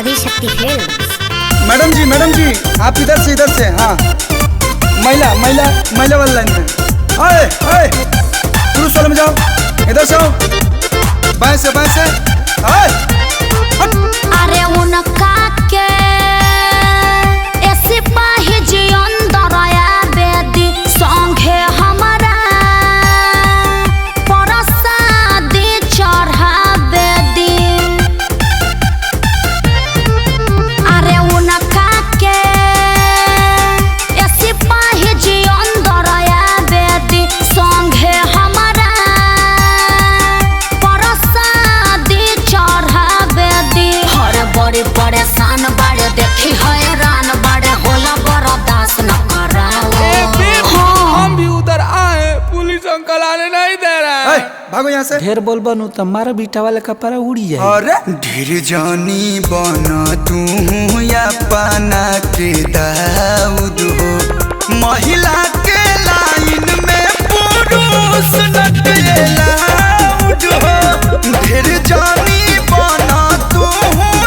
Adishakti films. Madam जी आप इधर से हाँ महिला महिला महिला वाले लाइन में आए आए पुरुष वाले में जाओ, इधर से आओ, बाएं से आए। अरे उनका के ऐसे पाही जी अंदर आया बेदी संगे हमारा परसादी चढ़ा बेदी। अरे उनका के ऐसे पाही जी अंदर आया बेदी संगे हमारा परसादी चढ़ा बेदी। हर बड़े परेशान बड़े देखी हैरान बड़े होला बर्दाश्त न कराओ। हम भी उधर आए, पुलिस अंकल आने नहीं दे रहा है। भागो यहाँ से। ढेर बोल बनू तो मारा बीटा वाले कपड़ा उड़ी जाए। अरे ढेर जानी बना तू या पाना के दाऊद हो, महिला के लाइन में पुरुष नटला हो। ढेर जानी बना तू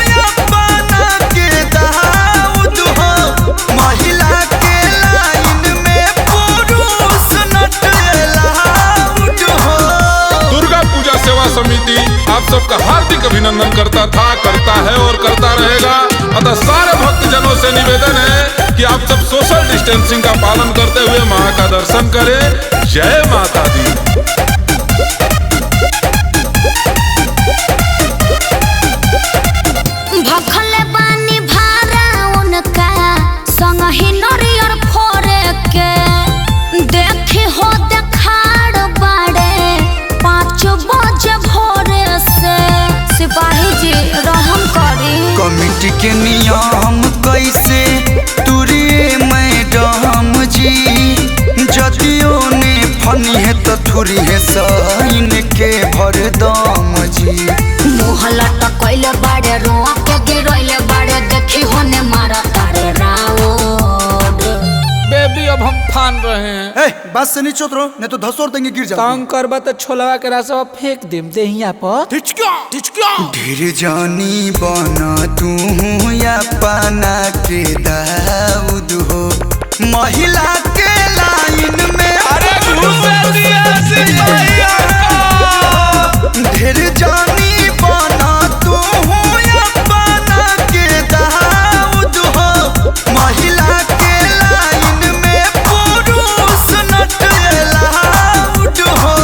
या पाना के दाऊद हो, महिला के लाइन में पुरुष नटला हो। दुर्गा पूजा सेवा समिति आप सबका हार्दिक अभिनंदन करता है और करता रहेगा। अतः सारे भक्तजनों से निवेदन है कि आप सब सोशल डिस्टेंसिंग का पालन करते हुए मां का दर्शन करें। जय माता दी। भखले बानी भारा उनका संग ही नरियर फोरे के देखी हो देखाड़ बड़े 5 बजे भोरे से। सिपाही जी रहम करी। कमिटी के नियम कैसे तुरिए मैडम जी, जदियो ने फनी है तो थुरी है साइन के भरदम जी। मुँह लटकैले बड़े रोआ के गिरैले बड़े देखी होने मारा तारे राउड। बेबी अब हम फान रहे हैं। बस से नीचे उतरो नहीं तो धसोर देंगे, गिर जाओ। तंग करबा तो छोलवा के रास्ता फेंक देम देहिया पर। ढेर जानी बना तू या पाना के दाऊद हो, महिला के लाइन में ढेर जानी बना तू या पाना के दाऊद हो, महिला के लाइन में पुरुष नटला हो।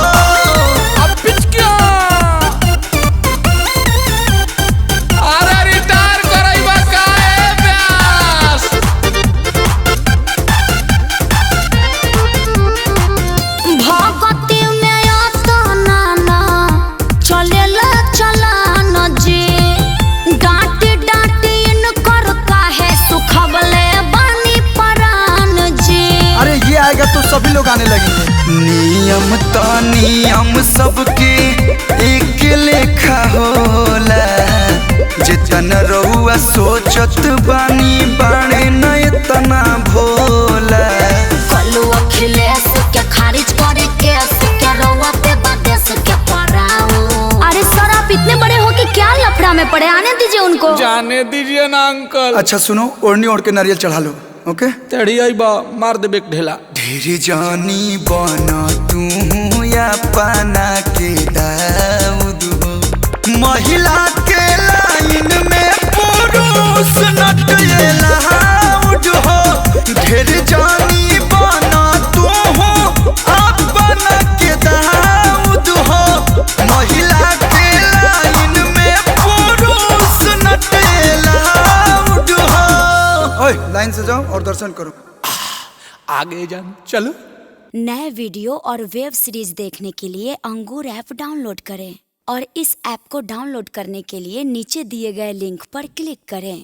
अब पिचकिया अरे रिटायर करैबा काहे ब्यास। भगती में अतना ना चलेला चलान जी। डांटी डांटी इनकर काहे सुखबले बानी परान जी। अरे ये आएगा तो सभी लोग आने लगेंगे। नियम तो नियम सबके एक लेखा होला, जितन रहुआ सोचत बानी बाणे न इतना भोला। कलू अखिलेश के खारिज करे केस के रउआ पे बदेश के पराऊ। अरे सर आप इतने बड़े हो कि क्या लफड़ा में पड़े, आने दीजिए उनको। जाने दीजिए ना अंकल। अच्छा सुनो, ओढ़नी ओढ़ के नारियल चढ़ा लो। ओके तेड़ी आईबा मार देबे ढेला। ढेर जानी बना तू या पाना के दाऊद हो, महिला के लाइन में पुरुष नटला हो। ढेर जानी बना तू अपना के दाऊद हो, महिला के लाइन में पुरुष नटला हो। ओए लाइन से जाओ और दर्शन करो। आगे जान चलो। नए वीडियो और वेब सीरीज देखने के लिए अंगूर ऐप डाउनलोड करें और इस ऐप को डाउनलोड करने के लिए नीचे दिए गए लिंक पर क्लिक करें।